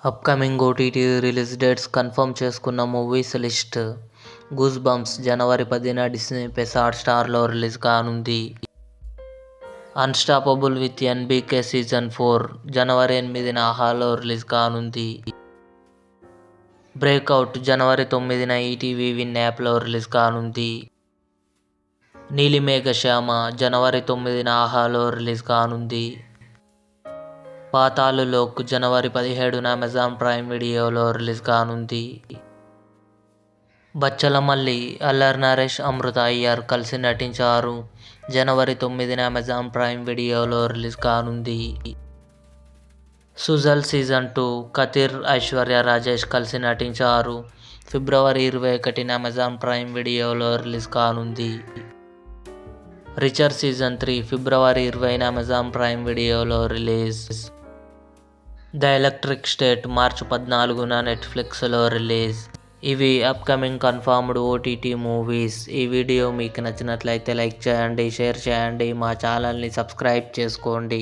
Upcoming OTT release dates confirm చేసుకున్న movies list. Goose bumps జనవరి 10న Disney plus హాట్‌స్టార్లో release కానుంది. Unstoppable with NBK season 4 జనవరి 8న ఆహాలో release కానుంది. Breakout జనవరి 9న ETV win యాప్లో release కానుంది. నీలిమేఘశ్యామ జనవరి 9న ఆహాలో రిలీజ్ కానుంది. పాతాళలోక్ జనవరి 17న అమెజాన్ ప్రైమ్ వీడియోలో రిలీజ్ కానుంది. బచ్చలమల్లి, అల్లరి నరేష్, అమృత అయ్యర్ కలిసి నటించారు. జనవరి 9న అమెజాన్ ప్రైమ్ వీడియోలో రిలీజ్ కానుంది. సుజల్ సీజన్ 2 కతిర్, ఐశ్వర్య రాజేష్ కలిసి నటించారు. ఫిబ్రవరి 21న అమెజాన్ ప్రైమ్ వీడియోలో రిలీజ్ కానుంది. రిచర్ సీజన్ 3 ఫిబ్రవరి 20న అమెజాన్ ప్రైమ్ వీడియోలో రిలీజ్. ద ఎలక్ట్రిక్ స్టేట్ మార్చి 14న నెట్ఫ్లిక్స్లో రిలీజ్. ఇవి అప్కమింగ్ కన్ఫర్మ్డ్ ఓటీటీ మూవీస్. ఈ వీడియో మీకు నచ్చినట్లయితే లైక్ చేయండి, షేర్ చేయండి, మా ఛానల్ని సబ్స్క్రైబ్ చేసుకోండి.